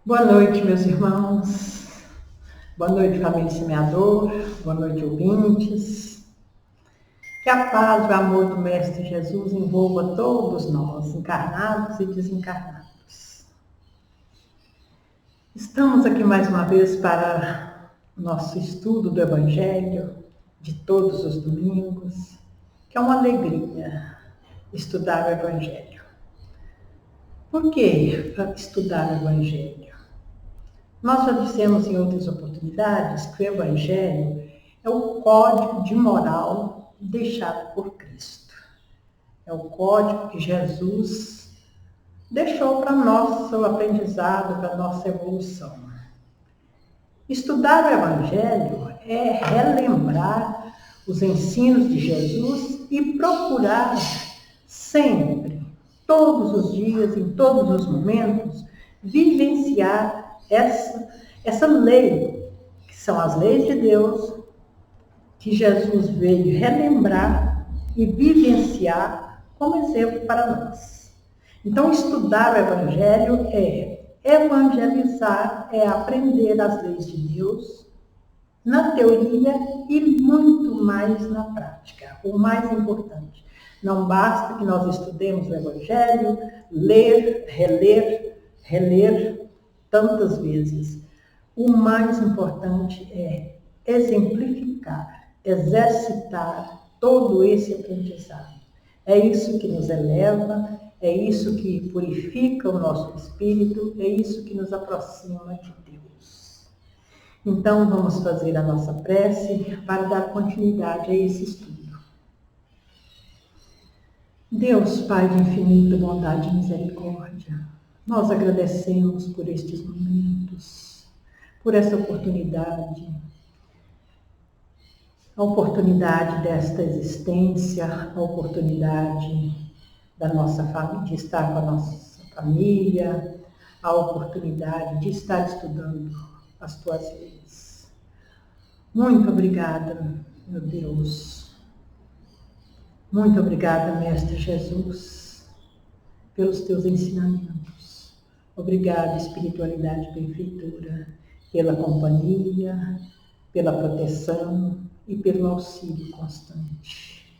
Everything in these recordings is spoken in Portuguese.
Boa noite, meus irmãos. Boa noite, família Semeador. Boa noite, ouvintes. Que a paz e o amor do Mestre Jesus envolva todos nós, encarnados e desencarnados. Estamos aqui mais uma vez para o nosso estudo do Evangelho de todos os domingos, que é uma alegria estudar o Evangelho. Por que estudar o Evangelho? Nós já dissemos em outras oportunidades que o Evangelho é o código de moral deixado por Cristo. É o código que Jesus deixou para nosso aprendizado, para nossa evolução. Estudar o Evangelho é relembrar os ensinos de Jesus e procurar sempre, todos os dias, em todos os momentos, vivenciar essa lei, que são as leis de Deus, que Jesus veio relembrar e vivenciar como exemplo para nós. Então, estudar o Evangelho é evangelizar, é aprender as leis de Deus na teoria e muito mais na prática. O mais importante, não basta que nós estudemos o Evangelho, ler, reler tantas vezes. O mais importante é exemplificar, exercitar todo esse aprendizado. É isso que nos eleva, é isso que purifica o nosso espírito, é isso que nos aproxima de Deus. Então, vamos fazer a nossa prece para dar continuidade a esse estudo. Deus, Pai de infinita bondade e misericórdia, nós agradecemos por estes momentos, por essa oportunidade, a oportunidade desta existência, a oportunidade da nossa família, de estar com a nossa família, a oportunidade de estar estudando as tuas leis. Muito obrigada, meu Deus. Muito obrigada, Mestre Jesus, pelos teus ensinamentos. Obrigada, espiritualidade benfeitora, pela companhia, pela proteção e pelo auxílio constante.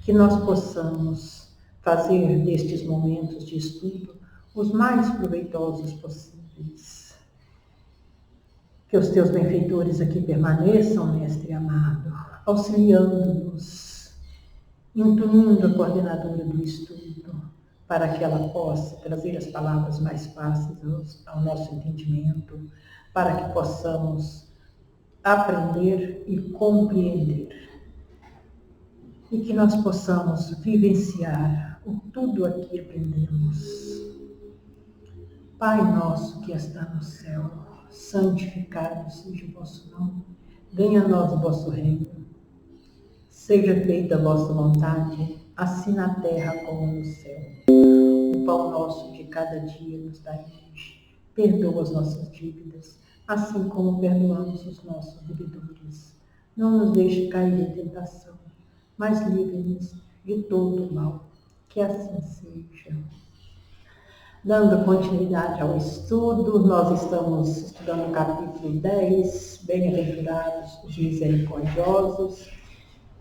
Que nós possamos fazer destes momentos de estudo os mais proveitosos possíveis. Que os teus benfeitores aqui permaneçam, Mestre amado, auxiliando-nos, intuindo a coordenadora do estudo, para que ela possa trazer as palavras mais fáceis ao nosso entendimento, para que possamos aprender e compreender. E que nós possamos vivenciar tudo aqui que aprendemos. Pai nosso que está no céu, santificado seja o vosso nome. Venha a nós o vosso reino. Seja feita a vossa vontade, assim na terra como no céu. O pão nosso de cada dia nos dai hoje. Perdoa as nossas dívidas, assim como perdoamos os nossos devedores. Não nos deixe cair em tentação, mas livre-nos de todo o mal. Que assim seja. Dando continuidade ao estudo, nós estamos estudando o capítulo 10, Bem-aventurados os misericordiosos.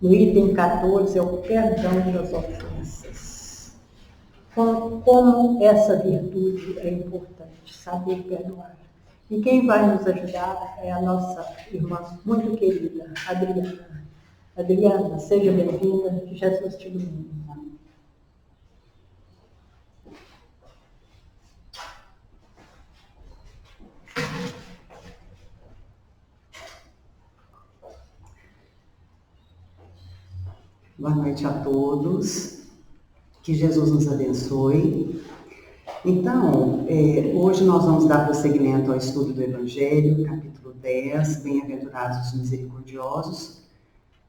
No item 14 é o perdão das ofensas. Como essa virtude é importante, saber perdoar. E quem vai nos ajudar é a nossa irmã muito querida, Adriana. Adriana, seja bem-vinda, que Jesus te ilumine. Boa noite a todos, que Jesus nos abençoe. Então, hoje nós vamos dar prosseguimento ao estudo do Evangelho, capítulo 10, Bem-aventurados os misericordiosos,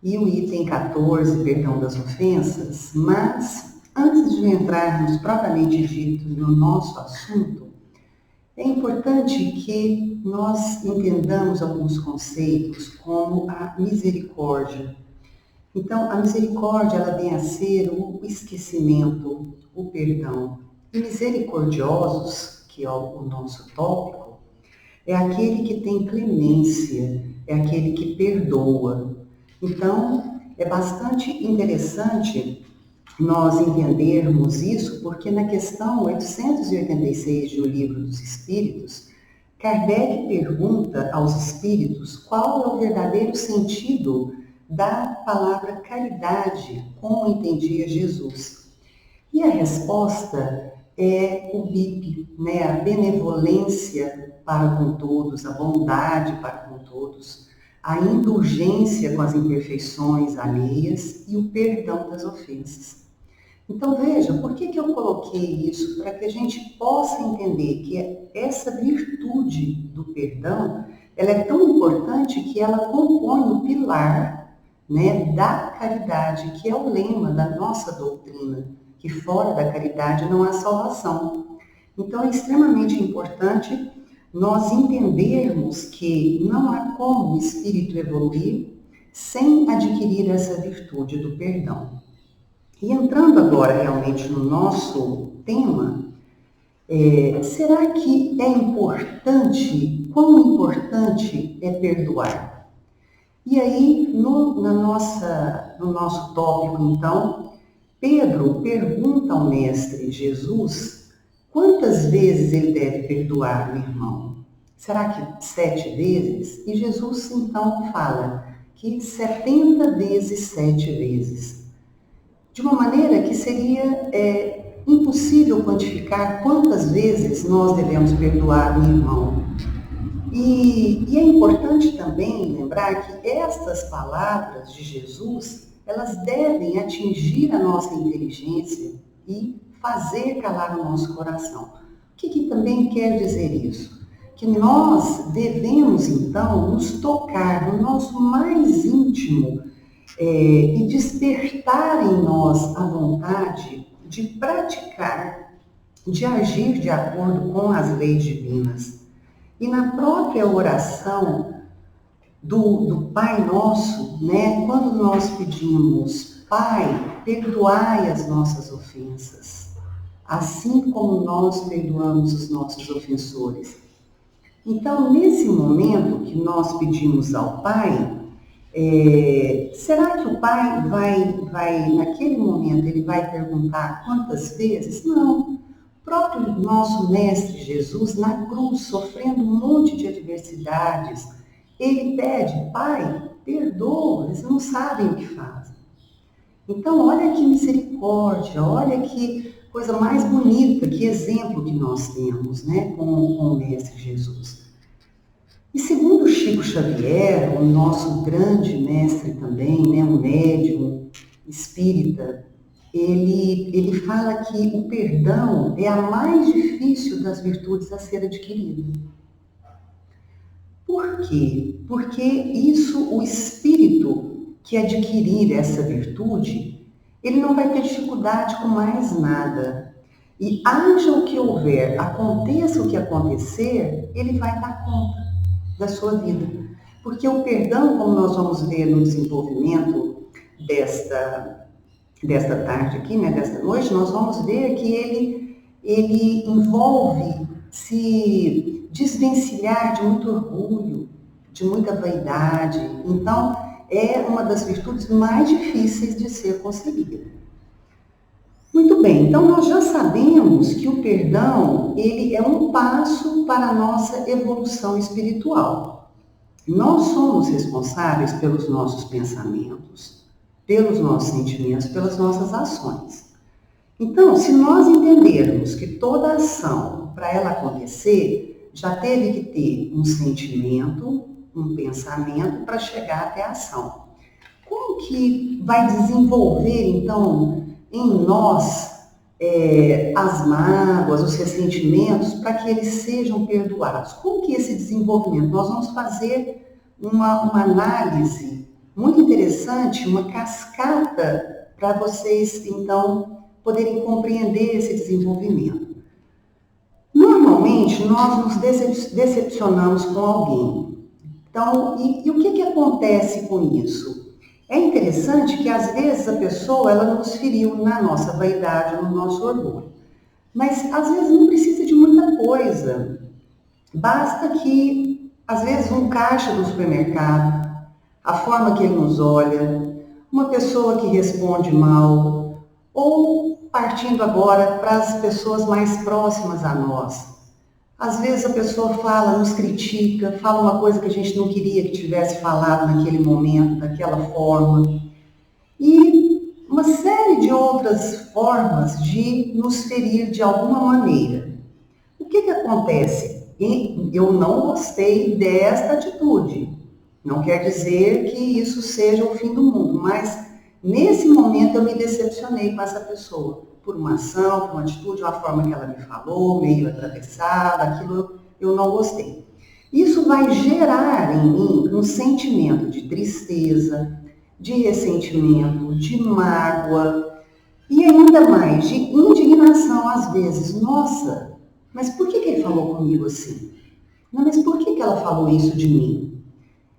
e o item 14, Perdão das ofensas. Mas, antes de entrarmos propriamente dito no nosso assunto, é importante que nós entendamos alguns conceitos como a misericórdia. Então, a misericórdia, ela vem a ser o esquecimento, o perdão. E misericordiosos, que é o nosso tópico, é aquele que tem clemência, é aquele que perdoa. Então, é bastante interessante nós entendermos isso, porque na questão 886 do Livro dos Espíritos, Kardec pergunta aos espíritos qual é o verdadeiro sentido da palavra caridade, como entendia Jesus. E a resposta é o BIP, né? A benevolência para com todos, a bondade para com todos, a indulgência com as imperfeições alheias e o perdão das ofensas. Então veja, por que eu coloquei isso? Para que a gente possa entender que essa virtude do perdão, ela é tão importante que ela compõe o pilar, né, da caridade, que é o lema da nossa doutrina, que fora da caridade não há salvação. Então é extremamente importante nós entendermos que não há como o espírito evoluir sem adquirir essa virtude do perdão. E entrando agora realmente no nosso tema, será que é importante, quão importante é perdoar? E aí, no nosso tópico, então, Pedro pergunta ao Mestre Jesus quantas vezes ele deve perdoar o irmão. Será que 7 vezes? E Jesus, então, fala que 70 vezes 7 vezes. De uma maneira que seria impossível quantificar quantas vezes nós devemos perdoar o irmão. E é importante também lembrar que estas palavras de Jesus, elas devem atingir a nossa inteligência e fazer calar o nosso coração. O que também quer dizer isso? Que nós devemos, então, nos tocar no nosso mais íntimo e despertar em nós a vontade de praticar, de agir de acordo com as leis divinas. E na própria oração do Pai Nosso, né, quando nós pedimos, Pai, perdoai as nossas ofensas, assim como nós perdoamos os nossos ofensores. Então, nesse momento que nós pedimos ao Pai, será que o Pai vai, naquele momento, ele vai perguntar quantas vezes? Não. O próprio nosso Mestre Jesus, na cruz, sofrendo um monte de adversidades, ele pede, Pai, perdoa, eles não sabem o que fazem. Então, olha que misericórdia, olha que coisa mais bonita, que exemplo que nós temos, né, com o Mestre Jesus. E segundo Chico Xavier, o nosso grande mestre também, né, um médium espírita, ele fala que o perdão é a mais difícil das virtudes a ser adquirida. Por quê? Porque isso, o espírito que adquirir essa virtude, ele não vai ter dificuldade com mais nada. E haja o que houver, aconteça o que acontecer, ele vai dar conta da sua vida. Porque o perdão, como nós vamos ver no desenvolvimento desta tarde aqui, né, desta noite, nós vamos ver que ele envolve se desvencilhar de muito orgulho, de muita vaidade. Então, é uma das virtudes mais difíceis de ser conseguida. Muito bem, então nós já sabemos que o perdão, ele é um passo para a nossa evolução espiritual. Nós somos responsáveis pelos nossos pensamentos, pelos nossos sentimentos, pelas nossas ações. Então, se nós entendermos que toda ação, para ela acontecer, já teve que ter um sentimento, um pensamento para chegar até a ação. Como que vai desenvolver, então, em nós as mágoas, os ressentimentos, para que eles sejam perdoados? Como que esse desenvolvimento? Nós vamos fazer uma análise muito interessante, uma cascata, para vocês, então, poderem compreender esse desenvolvimento. Normalmente, nós nos decepcionamos com alguém. Então, e o que acontece com isso? É interessante que, às vezes, a pessoa ela nos feriu na nossa vaidade, no nosso orgulho. Mas, às vezes, não precisa de muita coisa. Basta que Às vezes um caixa do supermercado, a forma que ele nos olha, uma pessoa que responde mal, ou partindo agora para as pessoas mais próximas a nós. Às vezes a pessoa fala, nos critica, fala uma coisa que a gente não queria que tivesse falado naquele momento, daquela forma. E uma série de outras formas de nos ferir de alguma maneira. O que acontece? Eu não gostei desta atitude. Não quer dizer que isso seja o fim do mundo, mas nesse momento eu me decepcionei com essa pessoa. Por uma ação, por uma atitude, uma forma que ela me falou, meio atravessada, aquilo eu não gostei. Isso vai gerar em mim um sentimento de tristeza, de ressentimento, de mágoa e ainda mais de indignação às vezes. Nossa, mas por que ele falou comigo assim? Não, mas por que ela falou isso de mim?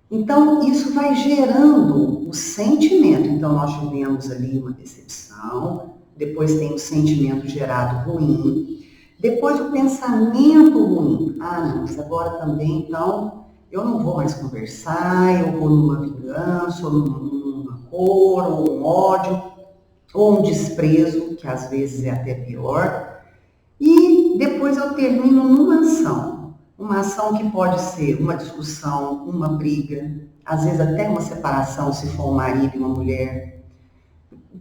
Então, isso vai gerando o sentimento. Então, nós tivemos ali uma decepção, depois tem o sentimento gerado ruim, depois o pensamento ruim. Ah, não, mas agora também, então, eu não vou mais conversar, eu vou numa vingança, ou num rancor, ou um ódio, ou um desprezo, que às vezes é até pior. E depois eu termino numa ação. Uma ação que pode ser uma discussão, uma briga, às vezes até uma separação, se for um marido e uma mulher.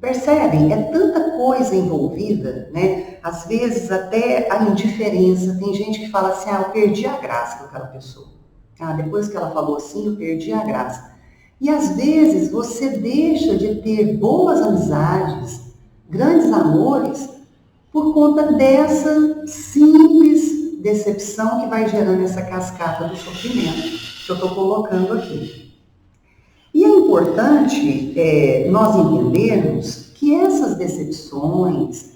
Percebem? É tanta coisa envolvida, né? Às vezes até a indiferença. Tem gente que fala assim, eu perdi a graça daquela pessoa. Depois que ela falou assim, eu perdi a graça. E às vezes você deixa de ter boas amizades, grandes amores, por conta dessa simples decepção que vai gerando essa cascata do sofrimento que eu estou colocando aqui. E é importante nós entendermos que essas decepções,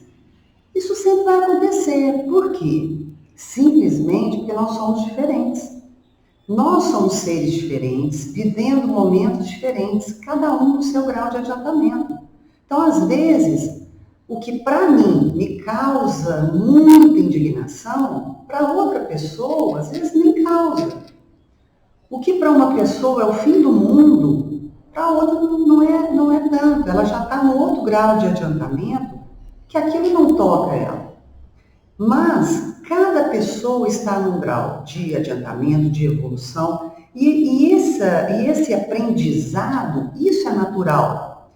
isso sempre vai acontecer. Por quê? Simplesmente porque nós somos diferentes. Nós somos seres diferentes, vivendo momentos diferentes, cada um no seu grau de adiantamento. Então, às vezes, o que para mim me causa muita indignação, para outra pessoa, às vezes nem causa. O que para uma pessoa é o fim do mundo, para outra não é tanto. Ela já está no outro grau de adiantamento que aquilo não toca ela. Mas cada pessoa está num grau de adiantamento, de evolução, e esse aprendizado, isso é natural.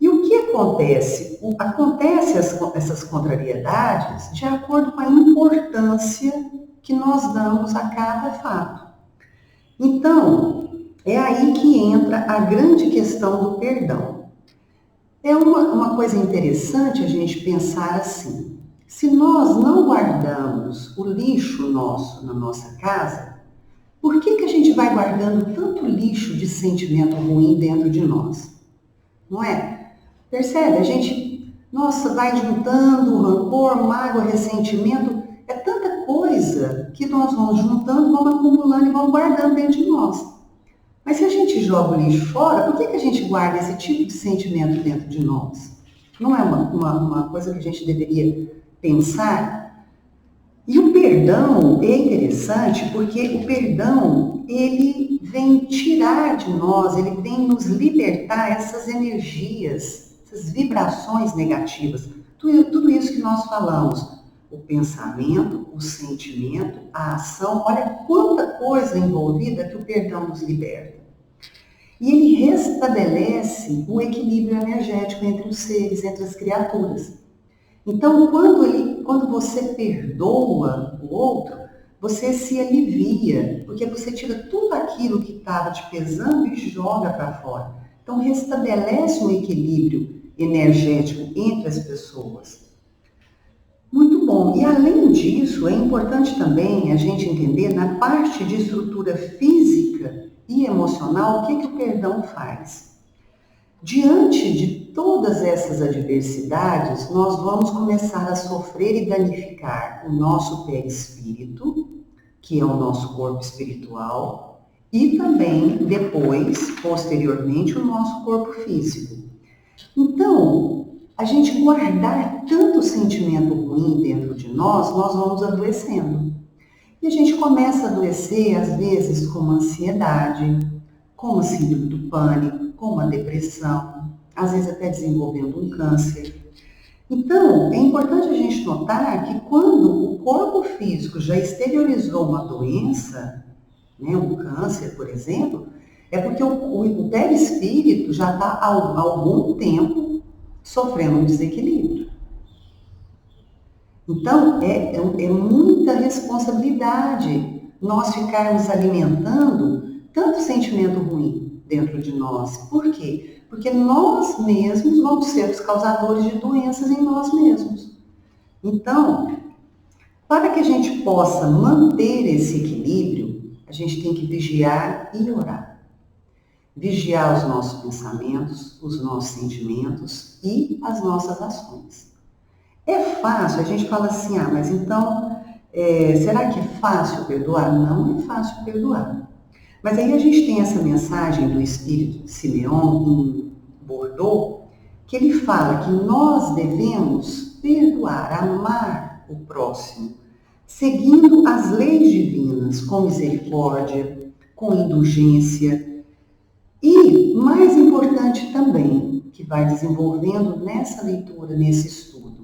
E o que acontece? Acontece essas contrariedades de acordo com a importância que nós damos a cada fato. Então, é aí que entra a grande questão do perdão. É uma coisa interessante a gente pensar assim. Se nós não guardamos o lixo nosso na nossa casa, por que a gente vai guardando tanto lixo de sentimento ruim dentro de nós? Não é? Percebe? A gente, vai juntando rancor, mágoa, ressentimento. É tanta coisa que nós vamos juntando, vamos acumulando e vamos guardando dentro de nós. Mas se a gente joga o lixo fora, por que a gente guarda esse tipo de sentimento dentro de nós? Não é uma coisa que a gente deveria pensar? E o perdão é interessante porque o perdão, ele vem tirar de nós, ele vem nos libertar essas energias, essas vibrações negativas. Tudo isso que nós falamos, o pensamento, o sentimento, a ação, olha quanta coisa envolvida que o perdão nos liberta. E ele restabelece o equilíbrio energético entre os seres, entre as criaturas. Então, quando você perdoa o outro, você se alivia, porque você tira tudo aquilo que estava te pesando e joga para fora. Então, restabelece um equilíbrio energético entre as pessoas. Muito bom. E além disso, é importante também a gente entender na parte de estrutura física e emocional o que o perdão faz. Diante de todas essas adversidades, nós vamos começar a sofrer e danificar o nosso perispírito, que é o nosso corpo espiritual, e também depois, posteriormente, o nosso corpo físico. Então, a gente guardar tanto sentimento ruim dentro de nós vamos adoecendo. E a gente começa a adoecer, às vezes, com uma ansiedade, com uma síndrome do pânico, com uma depressão, às vezes até desenvolvendo um câncer. Então, é importante a gente notar que quando o corpo físico já exteriorizou uma doença, né, um câncer, por exemplo, é porque o perispírito já está há algum tempo sofrendo um desequilíbrio. Então, é muita responsabilidade nós ficarmos alimentando tanto sentimento ruim dentro de nós. Por quê? Porque nós mesmos vamos ser os causadores de doenças em nós mesmos. Então, para que a gente possa manter esse equilíbrio, a gente tem que vigiar e orar. Vigiar os nossos pensamentos, os nossos sentimentos e as nossas ações. É fácil, a gente fala assim, mas então, será que é fácil perdoar? Não é fácil perdoar. Mas aí a gente tem essa mensagem do Espírito de Simeão em Bordeaux, que ele fala que nós devemos perdoar, amar o próximo, seguindo as leis divinas, com misericórdia, com indulgência. E, mais importante também, que vai desenvolvendo nessa leitura, nesse estudo,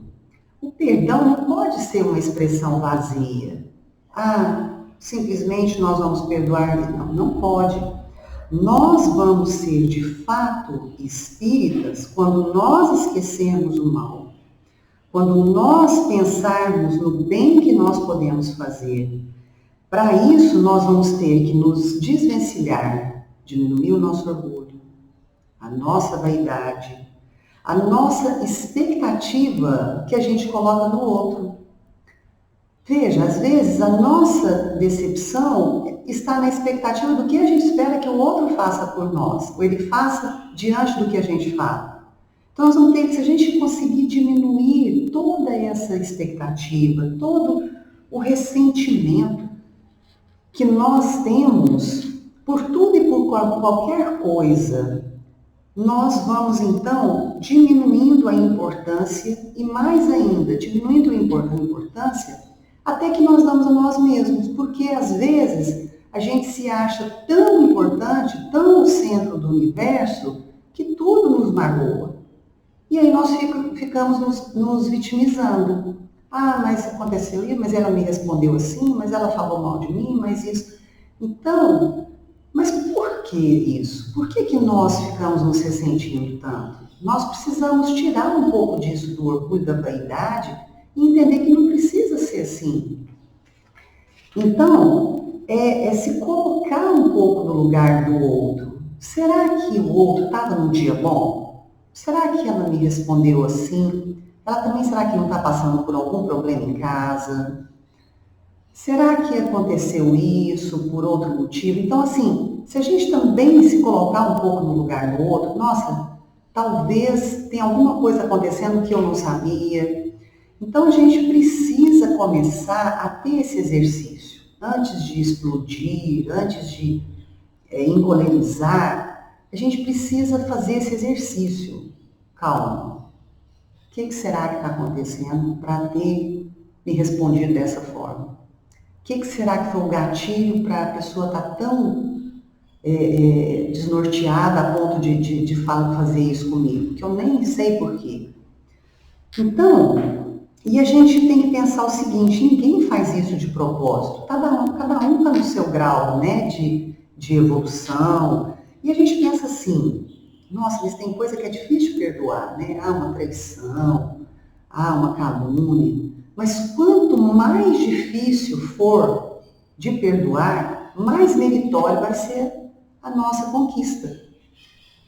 o perdão não pode ser uma expressão vazia. Simplesmente nós vamos perdoar. Não pode. Nós vamos ser de fato espíritas quando nós esquecermos o mal. Quando nós pensarmos no bem que nós podemos fazer. Para isso nós vamos ter que nos desvencilhar, diminuir o nosso orgulho, a nossa vaidade, a nossa expectativa que a gente coloca no outro. Veja, às vezes a nossa decepção está na expectativa do que a gente espera que o outro faça por nós, ou ele faça diante do que a gente fala. Então nós vamos ter que, se a gente conseguir diminuir toda essa expectativa, todo o ressentimento que nós temos por tudo e por qualquer coisa, nós vamos então diminuindo a importância e mais ainda, diminuindo a importância até que nós damos a nós mesmos, porque às vezes a gente se acha tão importante, tão o centro do universo, que tudo nos magoa. E aí nós ficamos nos vitimizando. Mas aconteceu isso, mas ela me respondeu assim, mas ela falou mal de mim, mas isso. Então, mas por que isso? Por que nós ficamos nos ressentindo tanto? Nós precisamos tirar um pouco disso do orgulho, da vaidade, e entender que não precisa ser assim. Então, é se colocar um pouco no lugar do outro. Será que o outro estava num dia bom? Será que ela me respondeu assim? Ela também, será que não está passando por algum problema em casa? Será que aconteceu isso por outro motivo? Então, assim, se a gente também se colocar um pouco no lugar do outro, nossa, talvez tenha alguma coisa acontecendo que eu não sabia. Então, a gente precisa começar a ter esse exercício. Antes de explodir, antes de encolerizar, a gente precisa fazer esse exercício. Calma. O que será que está acontecendo para ter me respondido dessa forma? O que será que foi o gatilho para a pessoa estar tão desnorteada a ponto de fazer isso comigo? Que eu nem sei porquê. Então, e a gente tem que pensar o seguinte, ninguém faz isso de propósito. Cada um está no seu grau, né, de evolução. E a gente pensa assim, nossa, mas tem coisa que é difícil perdoar, né? Uma traição, uma calúnia. Mas quanto mais difícil for de perdoar, mais meritório vai ser a nossa conquista.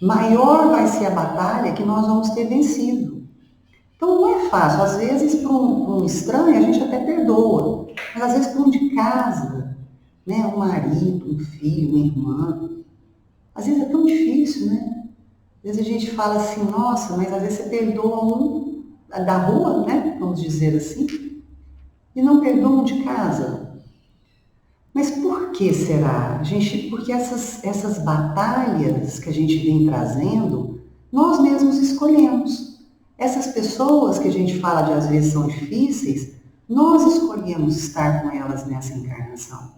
Maior vai ser a batalha que nós vamos ter vencido. Então não é fácil. Às vezes para um estranho a gente até perdoa. Mas às vezes para um de casa, né? Um marido, um filho, uma irmã. Às vezes é tão difícil, né? Às vezes a gente fala assim, nossa, mas às vezes você perdoa um da rua, né? Vamos dizer assim, e não perdoa um de casa. Mas por que será? Porque essas batalhas que a gente vem trazendo, nós mesmos escolhemos. Essas pessoas que a gente fala de às vezes são difíceis, nós escolhemos estar com elas nessa encarnação.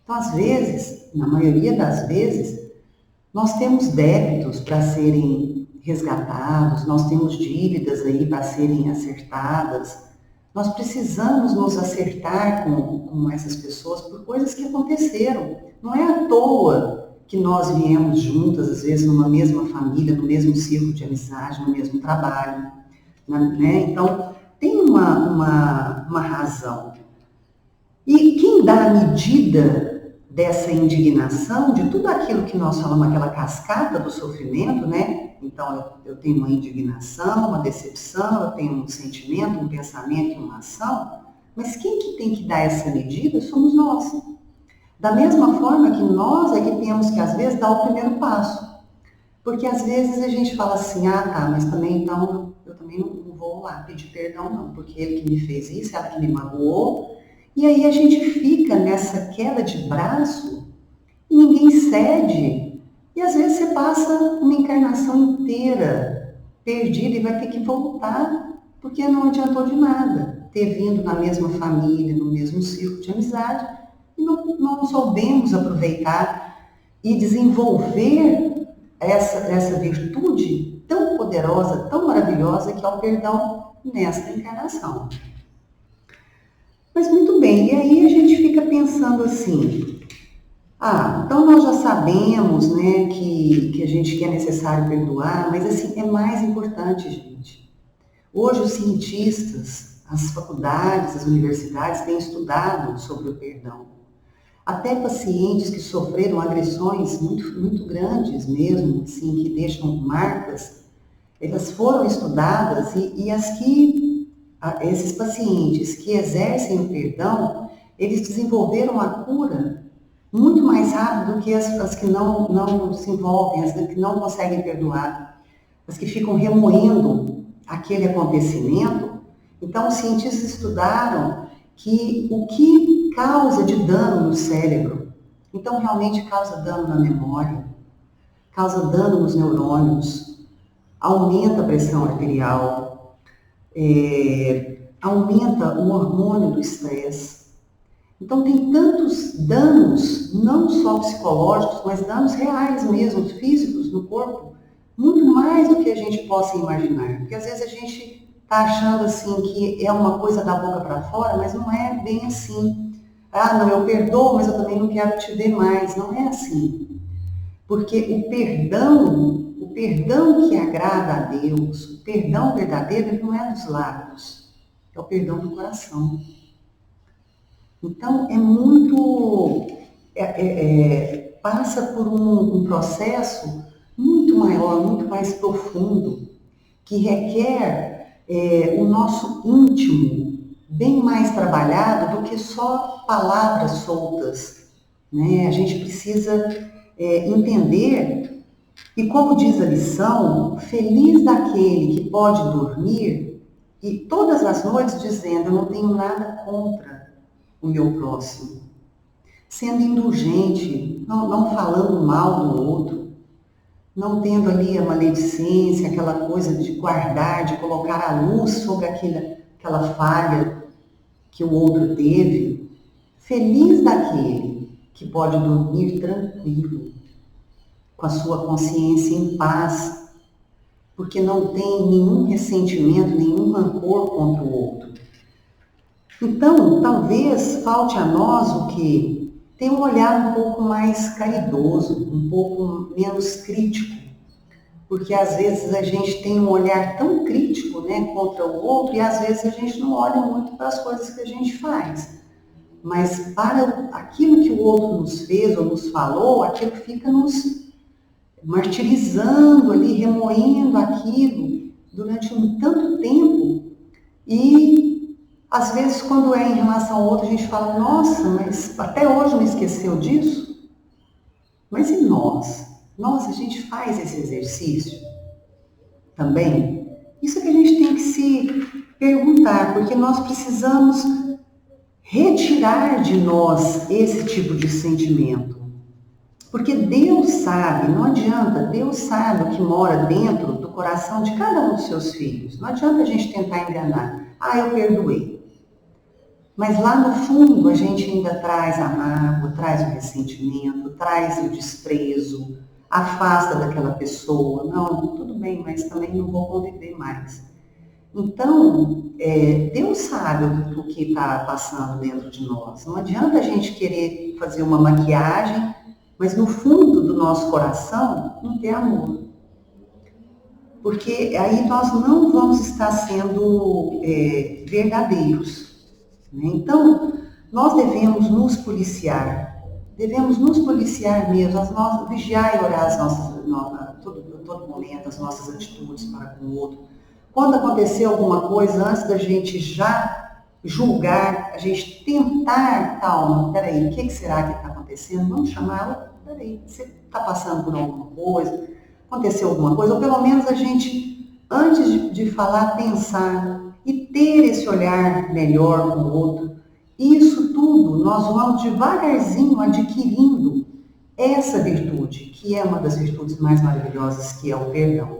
Então, às vezes, na maioria das vezes, nós temos débitos para serem resgatados, nós temos dívidas aí para serem acertadas. Nós precisamos nos acertar com essas pessoas por coisas que aconteceram. Não é à toa que nós viemos juntas, às vezes, numa mesma família, no mesmo círculo de amizade, no mesmo trabalho, né? Então, tem uma razão. E quem dá a medida dessa indignação, de tudo aquilo que nós falamos, aquela cascata do sofrimento, né? Então, eu tenho uma indignação, uma decepção, eu tenho um sentimento, um pensamento e uma ação, mas quem que tem que dar essa medida somos nós. Da mesma forma que nós é que temos que, às vezes, dar o primeiro passo. Porque, às vezes, a gente fala assim, mas também, então, eu também não vou lá pedir perdão, não, porque ele que me fez isso, ela que me magoou. E aí a gente fica nessa queda de braço e ninguém cede. E, às vezes, você passa uma encarnação inteira perdida e vai ter que voltar, porque não adiantou de nada ter vindo na mesma família, no mesmo círculo de amizade, e não soubemos aproveitar e desenvolver essa virtude tão poderosa, tão maravilhosa, que é o perdão nesta encarnação. Mas muito bem, e aí a gente fica pensando assim, então nós já sabemos, né, que é necessário perdoar, mas assim, é mais importante, gente. Hoje os cientistas, as faculdades, as universidades têm estudado sobre o perdão. Até pacientes que sofreram agressões muito, muito grandes mesmo, assim, que deixam marcas, elas foram estudadas e esses pacientes que exercem o perdão, eles desenvolveram a cura muito mais rápido do que as que não se envolvem, as que não conseguem perdoar, as que ficam remoendo aquele acontecimento. Então, os cientistas estudaram que o que causa de dano no cérebro, então realmente causa dano na memória, causa dano nos neurônios, aumenta a pressão arterial, aumenta o hormônio do estresse. Então tem tantos danos, não só psicológicos, mas danos reais mesmo, físicos no corpo, muito mais do que a gente possa imaginar. Porque às vezes a gente está achando assim que é uma coisa da boca para fora, mas não é bem assim. Não, eu perdoo, mas eu também não quero te ver mais. Não é assim. Porque o perdão que agrada a Deus, o perdão verdadeiro, ele não é dos lábios, é o perdão do coração. Então, é muito... passa por um processo muito maior, muito mais profundo, que requer o nosso íntimo bem mais trabalhado do que só palavras soltas, né? A gente precisa entender, e como diz a lição, feliz daquele que pode dormir e todas as noites dizendo, eu não tenho nada contra o meu próximo, sendo indulgente, não falando mal do outro, não tendo ali a maledicência, aquela coisa de guardar, de colocar a luz sobre aquela falha que o outro teve. Feliz daquele que pode dormir tranquilo, com a sua consciência em paz, porque não tem nenhum ressentimento, nenhum rancor contra o outro. Então, talvez falte a nós o quê? Ter um olhar um pouco mais caridoso, um pouco menos crítico, porque às vezes a gente tem um olhar tão crítico, né, contra o outro, e às vezes a gente não olha muito para as coisas que a gente faz. Mas para aquilo que o outro nos fez ou nos falou, aquilo fica nos martirizando ali, remoendo aquilo durante tanto tempo. E às vezes quando é em relação ao outro a gente fala, nossa, mas até hoje não esqueceu disso? Mas e nós? Nossa, a gente faz esse exercício também? Isso que a gente tem que se perguntar, porque nós precisamos retirar de nós esse tipo de sentimento. Porque Deus sabe, não adianta, Deus sabe o que mora dentro do coração de cada um dos seus filhos. Não adianta a gente tentar enganar. Eu perdoei. Mas lá no fundo a gente ainda traz a mágoa, traz o ressentimento, traz o desprezo, afasta daquela pessoa. Não, tudo bem, mas também não vou conviver mais. Então, Deus sabe o que está passando dentro de nós. Não adianta a gente querer fazer uma maquiagem, mas no fundo do nosso coração não ter amor. Porque aí nós não vamos estar sendo verdadeiros. Né? Então, nós devemos nos policiar mesmo, nós vigiar e orar todo momento, as nossas atitudes para com o outro. Quando acontecer alguma coisa, antes da gente já julgar, a gente tentar, calma, peraí, o que será que está acontecendo? Vamos chamar ela, peraí, você está passando por alguma coisa? Aconteceu alguma coisa? Ou pelo menos a gente, antes de falar, pensar e ter esse olhar melhor com o outro. Isso tudo nós vamos devagarzinho adquirindo essa virtude, que é uma das virtudes mais maravilhosas, que é o perdão.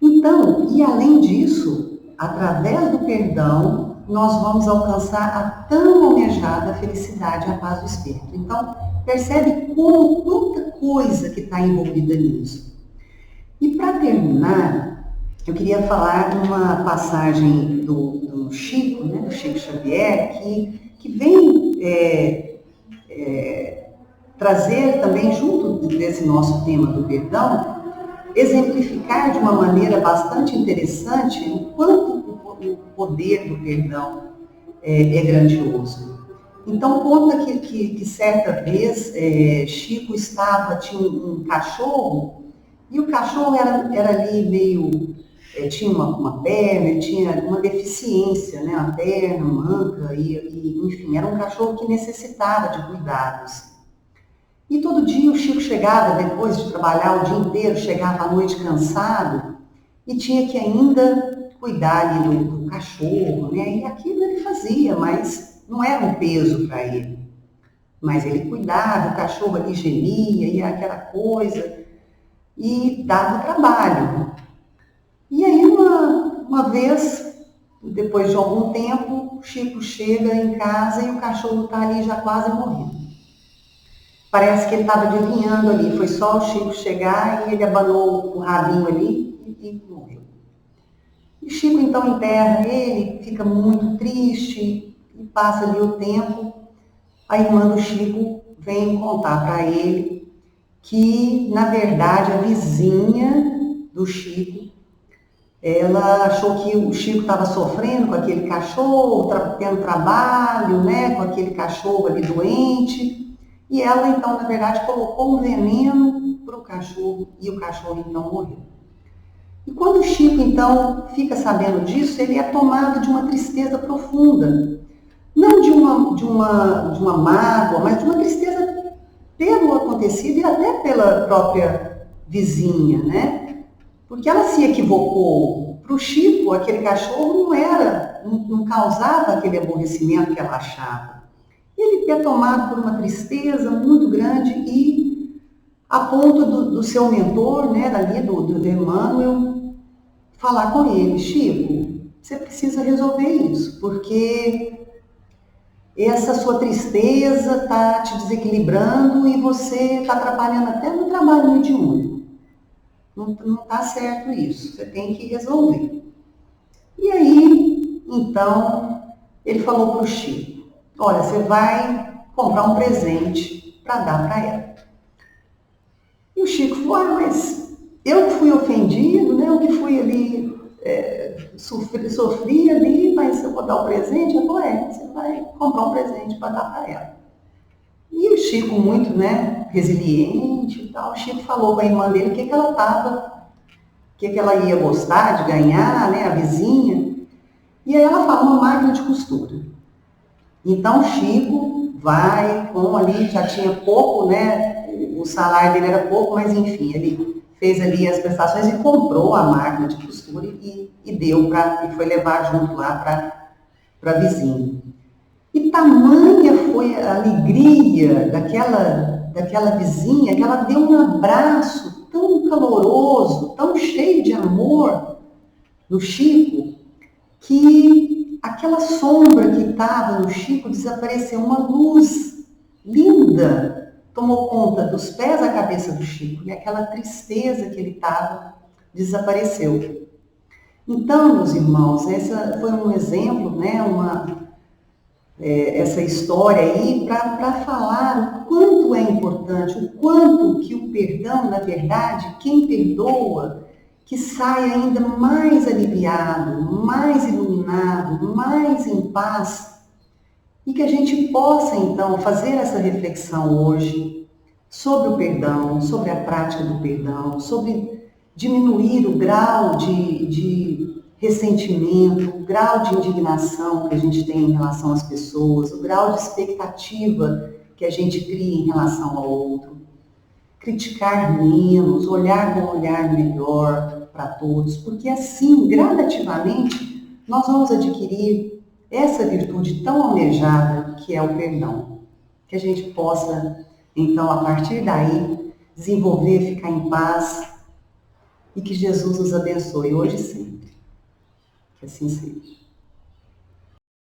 Então, e além disso, através do perdão, nós vamos alcançar a tão almejada felicidade e a paz do espírito. Então, percebe quanta coisa que está envolvida nisso. E para terminar, eu queria falar de uma passagem do Chico, né, do Chico Xavier, que vem trazer também, junto desse nosso tema do perdão, exemplificar de uma maneira bastante interessante o quanto o poder do perdão é grandioso. Então, conta que certa vez Chico tinha um cachorro, e o cachorro era ali meio, tinha uma perna, tinha uma deficiência, né, uma perna, manca, enfim, era um cachorro que necessitava de cuidados. E todo dia o Chico chegava, depois de trabalhar o dia inteiro, chegava à noite cansado e tinha que ainda cuidar ali do cachorro, né? E aquilo ele fazia, mas não era um peso para ele. Mas ele cuidava, o cachorro ali gemia e aquela coisa, e dava trabalho. E aí uma vez, depois de algum tempo, o Chico chega em casa e o cachorro está ali já quase morrendo. Parece que ele estava adivinhando ali, foi só o Chico chegar e ele abanou o rabinho ali e morreu. E o Chico então enterra ele, fica muito triste e passa ali o tempo. A irmã do Chico vem contar para ele que, na verdade, a vizinha do Chico, ela achou que o Chico estava sofrendo com aquele cachorro, tendo trabalho, né, com aquele cachorro ali doente. E ela, então, na verdade, colocou um veneno para o cachorro e o cachorro, então, morreu. E quando o Chico, então, fica sabendo disso, ele é tomado de uma tristeza profunda. Não de uma mágoa, mas de uma tristeza pelo acontecido e até pela própria vizinha, né? Porque ela se equivocou. Para o Chico, aquele cachorro não causava aquele aborrecimento que ela achava. Ele é tomado por uma tristeza muito grande e a ponto do seu mentor, né, dali do Emmanuel, falar com ele: Chico, você precisa resolver isso, porque essa sua tristeza está te desequilibrando e você está atrapalhando até no trabalho mediúnico. Não está certo isso, você tem que resolver. E aí, então, ele falou para o Chico: olha, você vai comprar um presente para dar para ela. E o Chico falou: mas eu que fui ofendido, né? Eu que fui ali, sofri ali, mas eu vou dar o presente? Ele falou: você vai comprar um presente para dar para ela. E o Chico, muito, né, resiliente e tal, o Chico falou com a irmã dele o que ela ia gostar de ganhar, né, a vizinha. E aí ela fala: uma máquina de costura. Então o Chico vai, como ali já tinha pouco, né, o salário dele era pouco, mas enfim, ele fez ali as prestações e comprou a máquina de costura e e foi levar junto lá para a vizinha. E tamanha foi a alegria daquela vizinha que ela deu um abraço tão caloroso, tão cheio de amor no Chico, que aquela sombra que estava no Chico desapareceu, uma luz linda tomou conta dos pés à cabeça do Chico, e aquela tristeza que ele estava desapareceu. Então, meus irmãos, essa foi um exemplo, né, essa história aí para falar o quanto é importante, o quanto que o perdão, na verdade, quem perdoa, que sai ainda mais aliviado, mais iluminado, mais em paz, e que a gente possa, então, fazer essa reflexão hoje sobre o perdão, sobre a prática do perdão, sobre diminuir o grau de ressentimento, o grau de indignação que a gente tem em relação às pessoas, o grau de expectativa que a gente cria em relação ao outro. Criticar menos, olhar com um olhar melhor para todos, porque assim, gradativamente, nós vamos adquirir essa virtude tão almejada que é o perdão. Que a gente possa, então, a partir daí, desenvolver, ficar em paz e que Jesus nos abençoe hoje e sempre. Que assim seja.